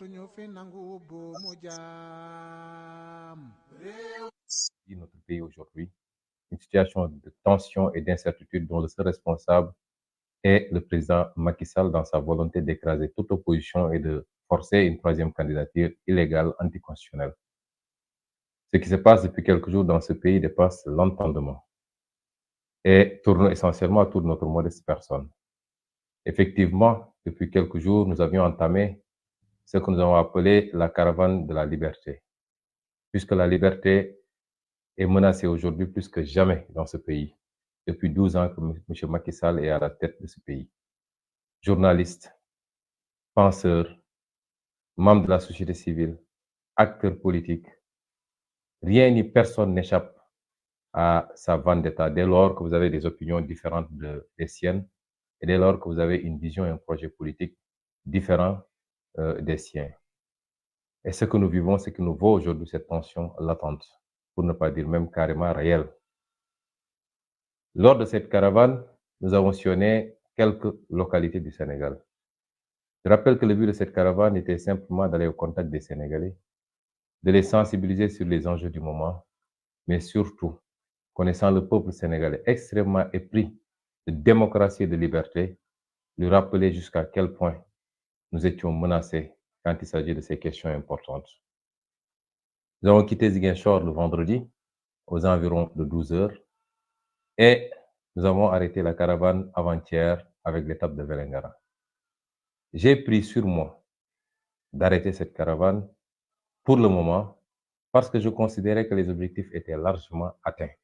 Notre pays aujourd'hui, une situation de tension et d'incertitude dont le seul responsable est le président Macky Sall dans sa volonté d'écraser toute opposition et de forcer une troisième candidature illégale, anticonstitutionnelle. Ce qui se passe depuis quelques jours dans ce pays dépasse l'entendement et tourne essentiellement autour de notre modeste personne. Effectivement, depuis quelques jours, nous avions entamé ce que nous avons appelé la caravane de la liberté, puisque la liberté est menacée aujourd'hui plus que jamais dans ce pays, depuis 12 ans que M. Macky Sall est à la tête de ce pays. Journalistes, penseurs, membres de la société civile, acteurs politiques, rien ni personne n'échappe à sa vendetta dès lors que vous avez des opinions différentes des siennes et dès lors que vous avez une vision et un projet politique différent des siens. Et ce que nous vivons, c'est que nous voyons aujourd'hui cette tension latente, pour ne pas dire même carrément réelle. Lors de cette caravane, nous avons sillonné quelques localités du Sénégal. Je rappelle que le but de cette caravane était simplement d'aller au contact des Sénégalais, de les sensibiliser sur les enjeux du moment, mais surtout, connaissant le peuple sénégalais extrêmement épris de démocratie et de liberté, lui rappeler jusqu'à quel point nous étions menacés quand il s'agit de ces questions importantes. Nous avons quitté Ziguinchor le vendredi, aux environs de 12 heures, et nous avons arrêté la caravane avant-hier avec l'étape de Vélingara. J'ai pris sur moi d'arrêter cette caravane pour le moment parce que je considérais que les objectifs étaient largement atteints.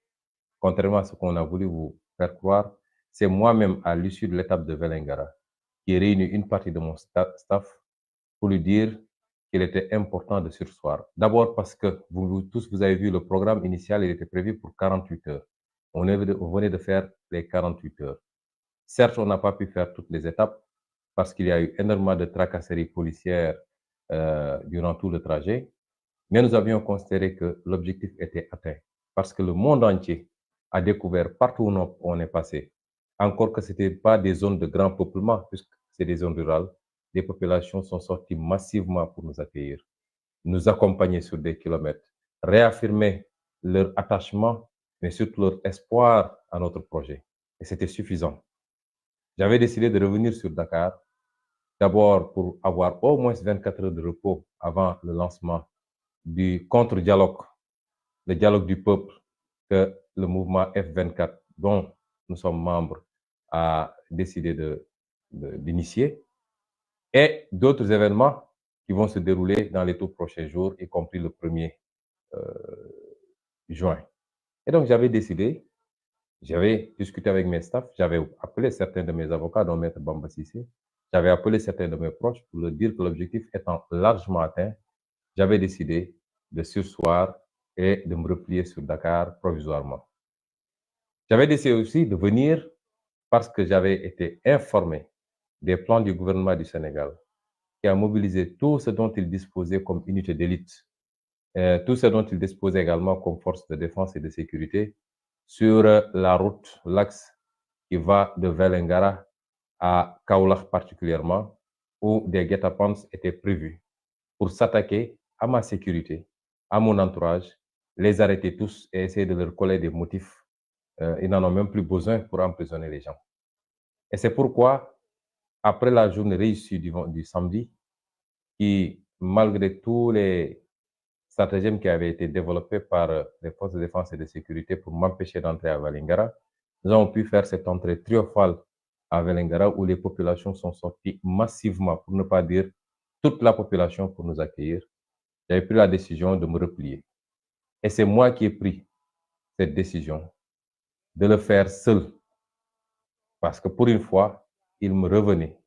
Contrairement à ce qu'on a voulu vous faire croire, c'est moi-même, à l'issue de l'étape de Vélingara, qui ai réuni une partie de mon staff pour lui dire qu'il était important de surseoir. D'abord parce que vous tous, vous avez vu le programme initial, il était prévu pour 48 heures. On venait de faire les 48 heures. Certes, on n'a pas pu faire toutes les étapes parce qu'il y a eu énormément de tracasseries policières durant tout le trajet, mais nous avions considéré que l'objectif était atteint parce que le monde entier a découvert partout où on est passé, encore que ce n'était pas des zones de grand peuplement, puisque c'est des zones rurales, les populations sont sorties massivement pour nous accueillir, nous accompagner sur des kilomètres, réaffirmer leur attachement, mais surtout leur espoir à notre projet. Et c'était suffisant. J'avais décidé de revenir sur Dakar, d'abord pour avoir au moins 24 heures de repos avant le lancement du contre-dialogue, le dialogue du peuple que le mouvement F24, dont nous sommes membres, a décidé d'initier, et d'autres événements qui vont se dérouler dans les tout prochains jours, y compris le 1er juin. Et donc, j'avais décidé, j'avais discuté avec mes staffs, j'avais appelé certains de mes avocats, dont Maître Bamba Sissé, j'avais appelé certains de mes proches pour leur dire que l'objectif étant largement atteint, j'avais décidé de surseoir et de me replier sur Dakar provisoirement. J'avais décidé aussi de venir parce que j'avais été informé des plans du gouvernement du Sénégal, qui a mobilisé tout ce dont il disposait comme unité d'élite, tout ce dont il disposait également comme force de défense et de sécurité sur la route, l'axe qui va de Vélingara à Kaolack particulièrement, où des guet-apens étaient prévus pour s'attaquer à ma sécurité, à mon entourage, les arrêter tous et essayer de leur coller des motifs. Ils n'en ont même plus besoin pour emprisonner les gens. Et c'est pourquoi, après la journée réussie du samedi, qui, malgré tous les stratagèmes qui avaient été développés par les forces de défense et de sécurité pour m'empêcher d'entrer à Vélingara, nous avons pu faire cette entrée triomphale à Vélingara où les populations sont sorties massivement, pour ne pas dire toute la population, pour nous accueillir. J'avais pris la décision de me replier. Et c'est moi qui ai pris cette décision de le faire seul. Parce que pour une fois, il me revenait,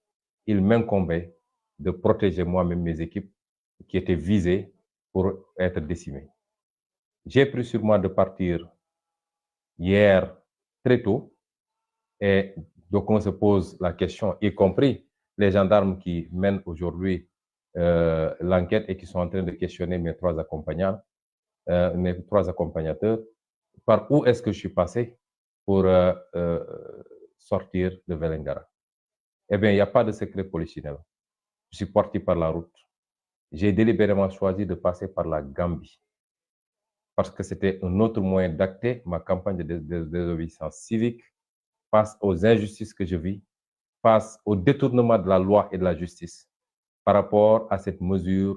il m'incombait de protéger moi-même mes équipes qui étaient visées pour être décimées. J'ai pris sur moi de partir hier très tôt et donc on se pose la question, y compris les gendarmes qui mènent aujourd'hui l'enquête et qui sont en train de questionner mes trois accompagnateurs, par où est-ce que je suis passé pour sortir de Vélingara. Eh bien, il n'y a pas de secret polichinelle. Je suis parti par la route. j'ai délibérément choisi de passer par la Gambie parce que c'était un autre moyen d'acter ma campagne de désobéissance civique face aux injustices que je vis, face au détournement de la loi et de la justice par rapport à cette mesure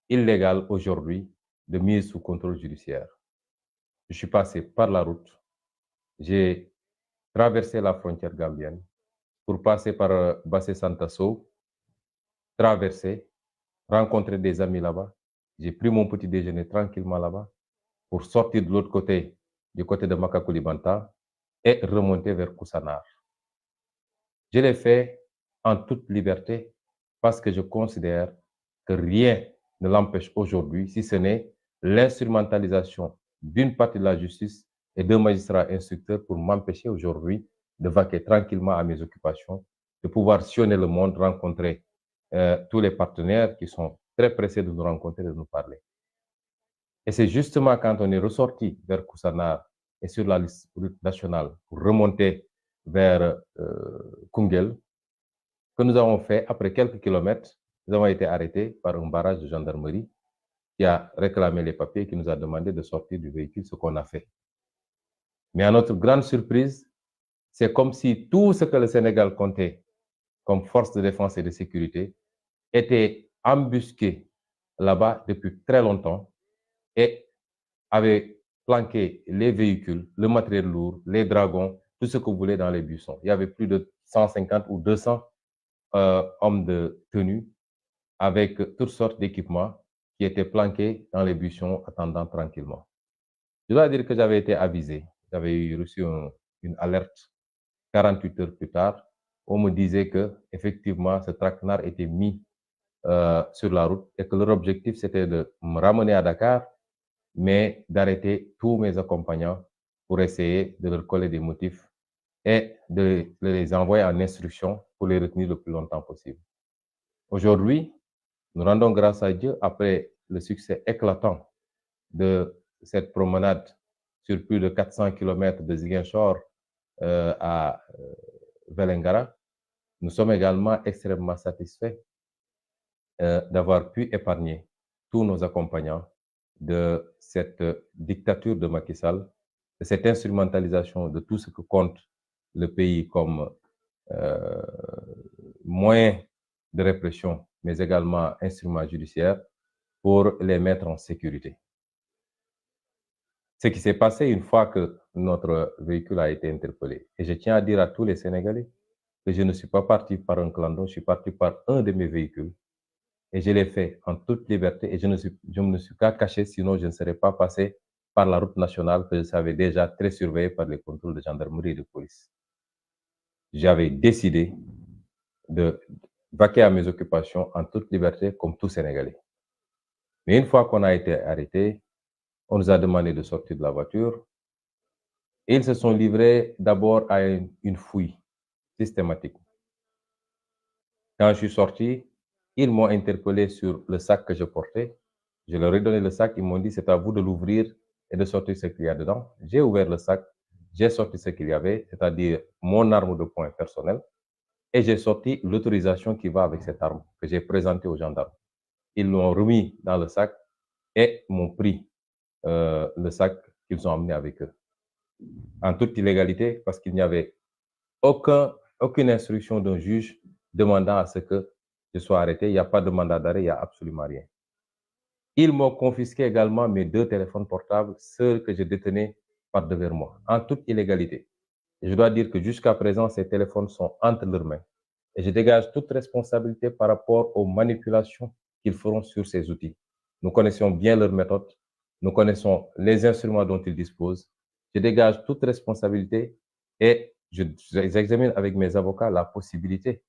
illégale aujourd'hui de mise sous contrôle judiciaire. Je suis passé par la route, j'ai traversé la frontière gambienne pour passer par Bassé Santasso, traverser, rencontrer des amis là-bas. J'ai pris mon petit déjeuner tranquillement là-bas pour sortir de l'autre côté, du côté de Makacoulibanta et remonter vers Koussanar. Je l'ai fait en toute liberté parce que je considère que rien ne l'empêche aujourd'hui, si ce n'est l'instrumentalisation d'une partie de la justice et d'un magistrat instructeur pour m'empêcher aujourd'hui de vaquer tranquillement à mes occupations, de pouvoir sillonner le monde, rencontrer tous les partenaires qui sont très pressés de nous rencontrer, de nous parler. Et c'est justement quand on est ressorti vers Koussanar et sur la liste nationale pour remonter vers Koungheul que nous avons fait, après quelques kilomètres, nous avons été arrêtés par un barrage de gendarmerie qui a réclamé les papiers et qui nous a demandé de sortir du véhicule, ce qu'on a fait. Mais à notre grande surprise, c'est comme si tout ce que le Sénégal comptait comme force de défense et de sécurité était embusqué là-bas depuis très longtemps et avait planqué les véhicules, le matériel lourd, les dragons, tout ce que vous voulez dans les buissons. Il y avait plus de 150 ou 200 hommes de tenue avec toutes sortes d'équipements qui étaient planqués dans les buissons attendant tranquillement. Je dois dire que j'avais été avisé. J'avais reçu une alerte 48 heures plus tard. On me disait que effectivement ce traquenard était mis sur la route et que leur objectif c'était de me ramener à Dakar, mais d'arrêter tous mes accompagnants pour essayer de leur coller des motifs et de les envoyer en instruction pour les retenir le plus longtemps possible. Aujourd'hui, nous rendons grâce à Dieu après le succès éclatant de cette promenade sur plus de 400 km de Ziguinchor à Vélingara. Nous sommes également extrêmement satisfaits d'avoir pu épargner tous nos accompagnants de cette dictature de Macky Sall, de cette instrumentalisation de tout ce que compte le pays comme moyen de répression, mais également instrument judiciaire pour les mettre en sécurité. Ce qui s'est passé une fois que notre véhicule a été interpellé. Et je tiens à dire à tous les Sénégalais que je ne suis pas parti par un clandon, je suis parti par un de mes véhicules. Et je l'ai fait en toute liberté et je ne me suis qu'à caché, sinon je ne serais pas passé par la route nationale que je savais déjà très surveillée par les contrôles de gendarmerie et de police. J'avais décidé de vaquer à mes occupations en toute liberté comme tout Sénégalais. Mais une fois qu'on a été arrêté, on nous a demandé de sortir de la voiture. Et ils se sont livrés d'abord à une fouille systématique. Quand je suis sorti, ils m'ont interpellé sur le sac que je portais. Je leur ai donné le sac, ils m'ont dit c'est à vous de l'ouvrir et de sortir ce qu'il y a dedans. J'ai ouvert le sac, j'ai sorti ce qu'il y avait, c'est-à-dire mon arme de poing personnelle, et j'ai sorti l'autorisation qui va avec cette arme que j'ai présentée aux gendarmes. Ils l'ont remis dans le sac et m'ont pris le sac qu'ils ont amené avec eux. En toute illégalité, parce qu'il n'y avait aucune instruction d'un juge demandant à ce que je sois arrêté. Il n'y a pas de mandat d'arrêt, il n'y a absolument rien. Ils m'ont confisqué également mes 2 téléphones portables, ceux que je détenais par devers moi, en toute illégalité. Et je dois dire que jusqu'à présent, ces téléphones sont entre leurs mains. Et je dégage toute responsabilité par rapport aux manipulations qu'ils feront sur ces outils. Nous connaissons bien leurs méthodes, nous connaissons les instruments dont ils disposent. Je dégage toute responsabilité et j'examine avec mes avocats la possibilité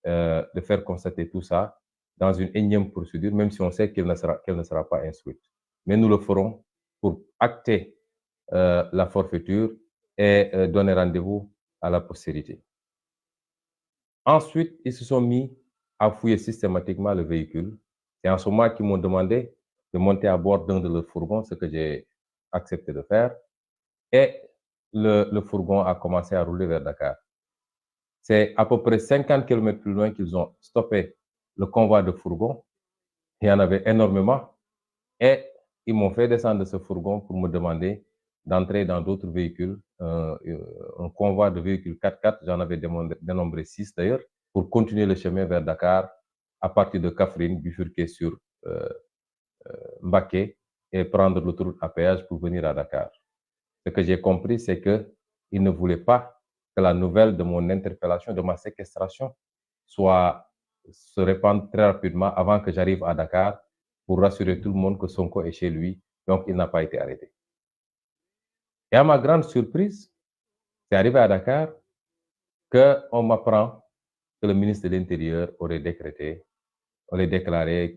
de faire constater tout ça dans une énième procédure, même si on sait qu'elle ne sera pas instruite. Mais nous le ferons pour acter la forfaiture et donner rendez-vous à la postérité. Ensuite, ils se sont mis à fouiller systématiquement le véhicule. C'est en ce moment qu'ils m'ont demandé de monter à bord d'un de leurs fourgons, ce que j'ai accepté de faire. Et le fourgon a commencé à rouler vers Dakar. C'est à peu près 50 km plus loin qu'ils ont stoppé le convoi de fourgons Il y en avait énormément et ils m'ont fait descendre de ce fourgon pour me demander d'entrer dans d'autres véhicules, un convoi de véhicules 4x4, j'en avais dénombré 6 d'ailleurs, pour continuer le chemin vers Dakar à partir de Kaffrine, bifurquer sur Mbacké et prendre l'autoroute à péage pour venir à Dakar. Ce que j'ai compris, c'est qu'ils ne voulaient pas que la nouvelle de mon interpellation, de ma séquestration, se répande très rapidement avant que j'arrive à Dakar pour rassurer tout le monde que Sonko est chez lui, donc il n'a pas été arrêté. Et à ma grande surprise, c'est arrivé à Dakar qu'on m'apprend que le ministre de l'Intérieur aurait déclaré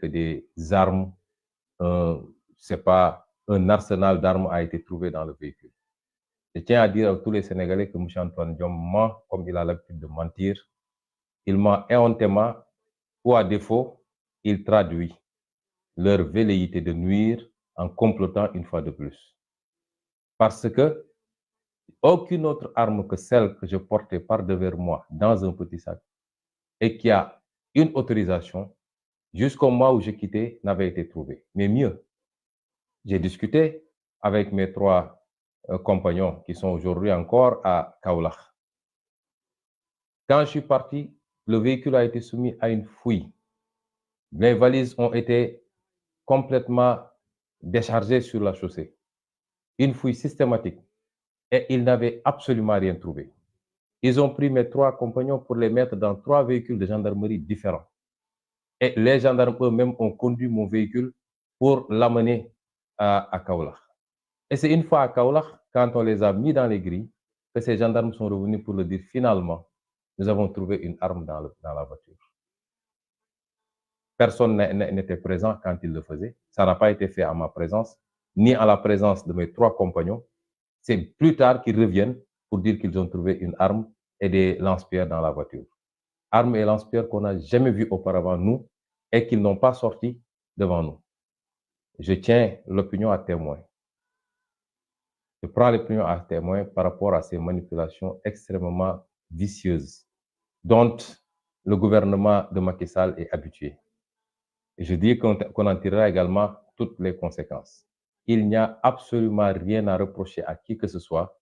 que des armes, un arsenal d'armes a été trouvé dans le véhicule. Je tiens à dire à tous les Sénégalais que M. Antoine Diome ment comme il a l'habitude de mentir. Il ment éhontément ou à défaut, il traduit leur velléité de nuire en complotant une fois de plus. Parce que aucune autre arme que celle que je portais par devers moi dans un petit sac et qui a une autorisation jusqu'au mois où j'ai quitté n'avait été trouvée. Mais mieux, j'ai discuté avec mes 3 compagnons qui sont aujourd'hui encore à Kaolack. Quand je suis parti, le véhicule a été soumis à une fouille. Les valises ont été complètement déchargées sur la chaussée. Une fouille systématique. Et ils n'avaient absolument rien trouvé. Ils ont pris mes 3 compagnons pour les mettre dans 3 véhicules de gendarmerie différents. Et les gendarmes eux-mêmes ont conduit mon véhicule pour l'amener à Kaolack. Et c'est une fois à Kaolack, quand on les a mis dans les grilles, que ces gendarmes sont revenus pour le dire finalement, nous avons trouvé une arme dans la voiture. Personne n'était présent quand ils le faisaient. Ça n'a pas été fait à ma présence, ni à la présence de mes 3 compagnons. C'est plus tard qu'ils reviennent pour dire qu'ils ont trouvé une arme et des lance-pierres dans la voiture. Armes et lance-pierres qu'on n'a jamais vues auparavant, nous, et qu'ils n'ont pas sorti devant nous. Je tiens l'opinion à témoin. Je prends l'opinion à témoin par rapport à ces manipulations extrêmement vicieuses dont le gouvernement de Macky Sall est habitué. Et je dis qu'on en tirera également toutes les conséquences. Il n'y a absolument rien à reprocher à qui que ce soit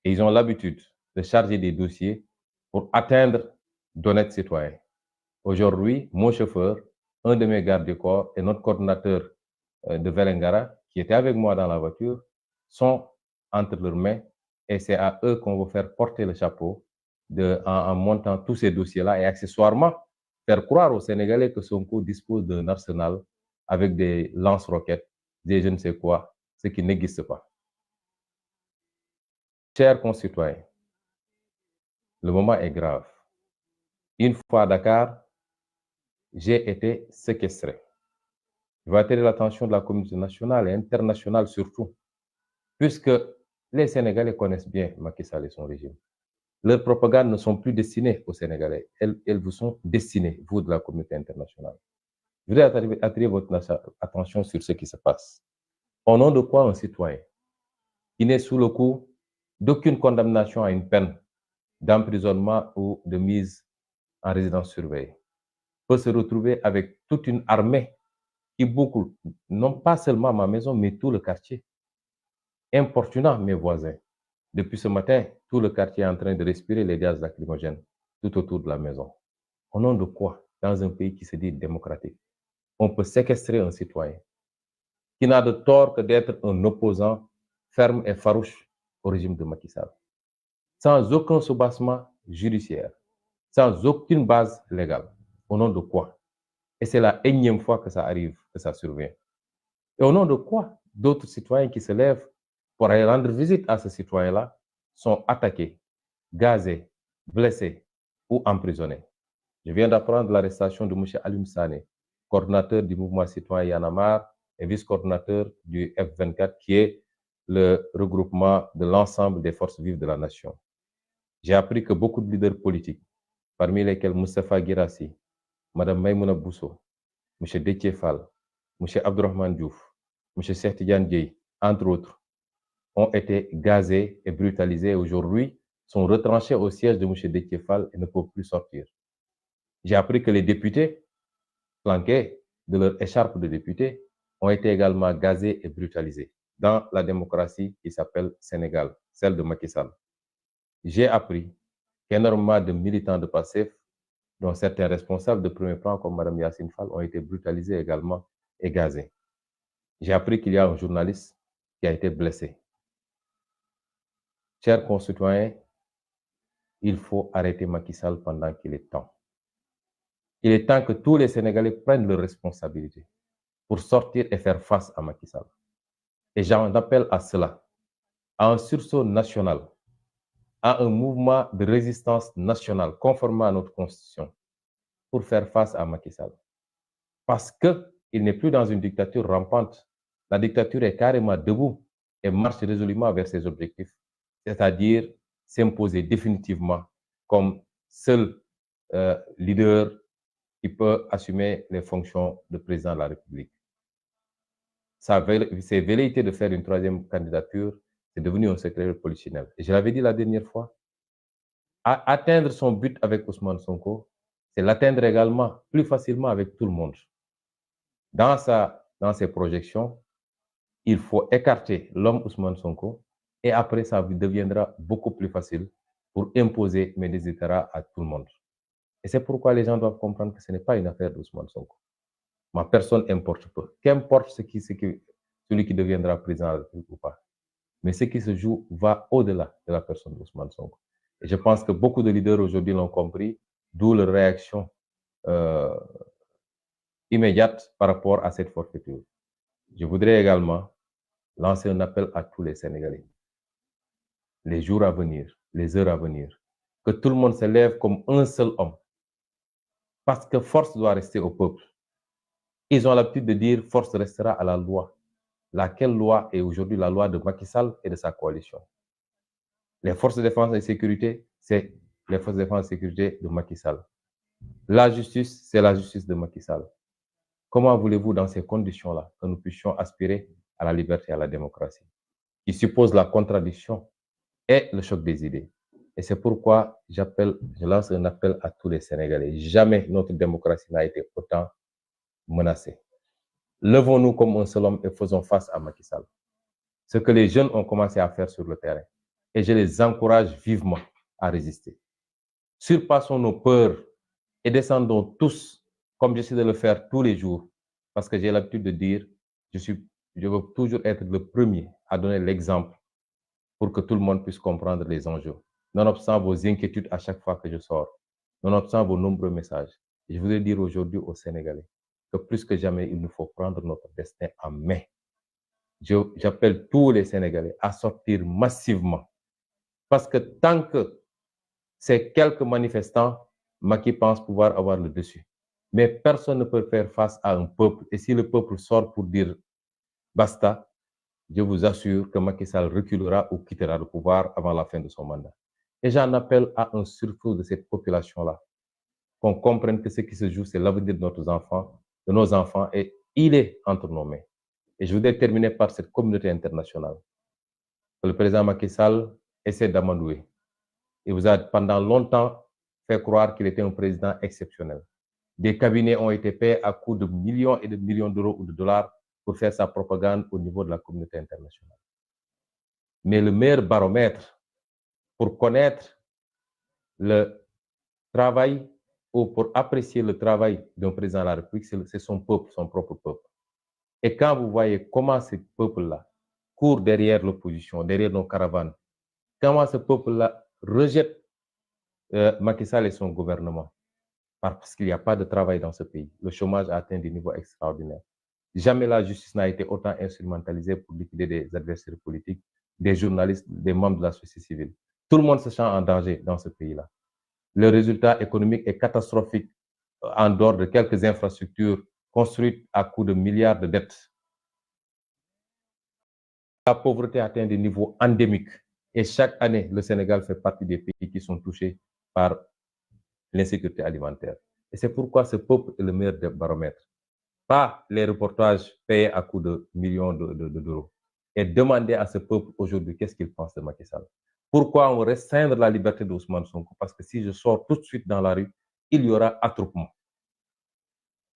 et ils ont l'habitude de charger des dossiers pour atteindre d'honnêtes citoyens. Aujourd'hui, mon chauffeur, un de mes gardes du corps et notre coordonnateur de Vélingara, qui était avec moi dans la voiture, sont entre leurs mains et c'est à eux qu'on veut faire porter le chapeau en montant tous ces dossiers-là et accessoirement faire croire aux Sénégalais que Sonko dispose d'un arsenal avec des lance-roquettes, des je ne sais quoi, ce qui n'existe pas. Chers concitoyens, le moment est grave. Une fois à Dakar, j'ai été séquestré. Je vais attirer l'attention de la communauté nationale et internationale surtout, puisque les Sénégalais connaissent bien Macky Sall et son régime. Leurs propagandes ne sont plus destinées aux Sénégalais, elles vous sont destinées, vous de la communauté internationale. Je voudrais attirer votre attention sur ce qui se passe. Au nom de quoi un citoyen qui n'est sous le coup d'aucune condamnation à une peine d'emprisonnement ou de mise en résidence surveillée peut se retrouver avec toute une armée qui boucle non pas seulement ma maison, mais tout le quartier, importunant mes voisins. Depuis ce matin, tout le quartier est en train de respirer les gaz lacrymogènes tout autour de la maison. Au nom de quoi, dans un pays qui se dit démocratique, on peut séquestrer un citoyen qui n'a de tort que d'être un opposant ferme et farouche au régime de Macky Sall, sans aucun soubassement judiciaire, sans aucune base légale. Au nom de quoi? Et c'est la énième fois que ça arrive, que ça survient. Et au nom de quoi d'autres citoyens qui se lèvent pour aller rendre visite à ce citoyen-là sont attaqués, gazés, blessés ou emprisonnés? Je viens d'apprendre l'arrestation de M. Alioune Sané, coordonnateur du mouvement citoyen Y en a marre et vice-coordonnateur du F24, qui est le regroupement de l'ensemble des forces vives de la nation. J'ai appris que beaucoup de leaders politiques, parmi lesquels Moustapha Guirassy, Mme Maïmouna Bousso, M. Déthié Fall, M. Abdourahmane Diouf, M. Cheikh Tidiane Dièye, entre autres, ont été gazés et brutalisés et aujourd'hui sont retranchés au siège de M. Déthié Fall et ne peuvent plus sortir. J'ai appris que les députés, flanqués de leur écharpe de député ont été également gazés et brutalisés dans la démocratie qui s'appelle Sénégal, celle de Macky Sall. J'ai appris qu'énormément de militants de PASTEF, dont certains responsables de premier plan comme Mme Yacine Fall, ont été brutalisés également et gazés. J'ai appris qu'il y a un journaliste qui a été blessé. Chers concitoyens, il faut arrêter Macky Sall pendant qu'il est temps. Il est temps que tous les Sénégalais prennent leurs responsabilités pour sortir et faire face à Macky Sall. Et j'en appelle à cela, à un sursaut national, à un mouvement de résistance nationale conformément à notre constitution pour faire face à Macky Sall. Parce qu'il n'est plus dans une dictature rampante. La dictature est carrément debout et marche résolument vers ses objectifs, c'est-à-dire s'imposer définitivement comme seul leader qui peut assumer les fonctions de président de la République. Ses velléités de faire une troisième candidature, c'est devenu un secret polichinelle. Et je l'avais dit la dernière fois, atteindre son but avec Ousmane Sonko, c'est l'atteindre également plus facilement avec tout le monde. Dans ses projections, il faut écarter l'homme Ousmane Sonko et après, ça deviendra beaucoup plus facile pour imposer mes desiderata à tout le monde. Et c'est pourquoi les gens doivent comprendre que ce n'est pas une affaire d'Ousmane Sonko. Ma personne importe peu. Qu'importe celui qui deviendra président de la République ou pas. Mais ce qui se joue va au-delà de la personne d'Ousmane Sonko. Et je pense que beaucoup de leaders aujourd'hui l'ont compris, d'où leur réaction immédiate par rapport à cette forfaiture. Je voudrais également lancer un appel à tous les Sénégalais. Les jours à venir, les heures à venir, que tout le monde se lève comme un seul homme. Parce que force doit rester au peuple. Ils ont l'habitude de dire force restera à la loi. Laquelle loi est aujourd'hui la loi de Macky Sall et de sa coalition. Les forces de défense et de sécurité, c'est les forces de défense et de sécurité de Macky Sall. La justice, c'est la justice de Macky Sall. Comment voulez-vous, dans ces conditions-là, que nous puissions aspirer à la liberté et à la démocratie, qui suppose la contradiction et le choc des idées? Et c'est pourquoi je lance un appel à tous les Sénégalais. Jamais notre démocratie n'a été autant menacée. Levons-nous comme un seul homme et faisons face à Macky Sall. Ce que les jeunes ont commencé à faire sur le terrain. Et je les encourage vivement à résister. Surpassons nos peurs et descendons tous, comme j'essaie de le faire tous les jours, parce que j'ai l'habitude de dire, je veux toujours être le premier à donner l'exemple pour que tout le monde puisse comprendre les enjeux. Nonobstant vos inquiétudes à chaque fois que je sors, nonobstant vos nombreux messages, je voudrais dire aujourd'hui aux Sénégalais que plus que jamais, il nous faut prendre notre destin en main. J'appelle tous les Sénégalais à sortir massivement. Parce que tant que c'est quelques manifestants, Macky pense pouvoir avoir le dessus. Mais personne ne peut faire face à un peuple. Et si le peuple sort pour dire basta, je vous assure que Macky Sall reculera ou quittera le pouvoir avant la fin de son mandat. Et j'en appelle à un sursaut de cette population-là. Qu'on comprenne que ce qui se joue, c'est l'avenir de nos enfants, et il est entre nos mains. Et je voudrais terminer par cette communauté internationale. Le président Macky Sall essaie d'amadouer. Il vous a pendant longtemps fait croire qu'il était un président exceptionnel. Des cabinets ont été payés à coût de millions et de millions d'euros ou de dollars pour faire sa propagande au niveau de la communauté internationale. Mais le meilleur baromètre pour connaître le travail ou pour apprécier le travail d'un président de la République, c'est son peuple, son propre peuple. Et quand vous voyez comment ce peuple-là court derrière l'opposition, derrière nos caravanes, comment ce peuple-là rejette Macky Sall et son gouvernement, parce qu'il n'y a pas de travail dans ce pays. Le chômage a atteint des niveaux extraordinaires. Jamais la justice n'a été autant instrumentalisée pour liquider des adversaires politiques, des journalistes, des membres de la société civile. Tout le monde se sent en danger dans ce pays-là. Le résultat économique est catastrophique en dehors de quelques infrastructures construites à coût de milliards de dettes. La pauvreté atteint des niveaux endémiques et chaque année, le Sénégal fait partie des pays qui sont touchés par l'insécurité alimentaire. Et c'est pourquoi ce peuple est le meilleur baromètre. Pas les reportages payés à coût de millions d'euros. Et demander à ce peuple aujourd'hui qu'est-ce qu'il pense de Macky Sall. Pourquoi on restreindre la liberté d'Ousmane Sonko? Parce que si je sors tout de suite dans la rue, il y aura attroupement.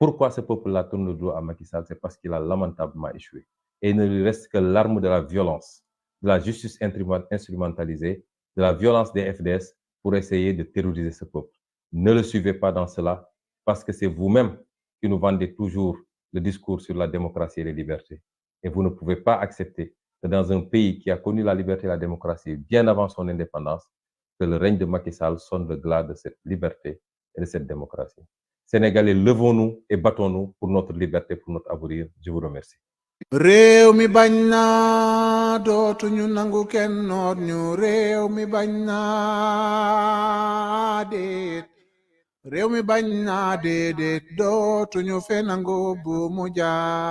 Pourquoi ce peuple-là tourne le dos à Macky Sall? C'est parce qu'il a lamentablement échoué. Et il ne lui reste que l'arme de la violence, de la justice instrumentalisée, de la violence des FDS pour essayer de terroriser ce peuple. Ne le suivez pas dans cela, parce que c'est vous-même qui nous vendez toujours le discours sur la démocratie et les libertés. Et vous ne pouvez pas accepter que dans un pays qui a connu la liberté et la démocratie bien avant son indépendance, que le règne de Macky Sall sonne le glas de cette liberté et de cette démocratie. Sénégalais, levons-nous et battons-nous pour notre liberté, pour notre avenir. Je vous remercie. réew mi bañ na dootuñu nangu kenn noot ñu réew mi bañ na déet réew mi bañ na déedéet dootuñu fe nangu bu mu jaar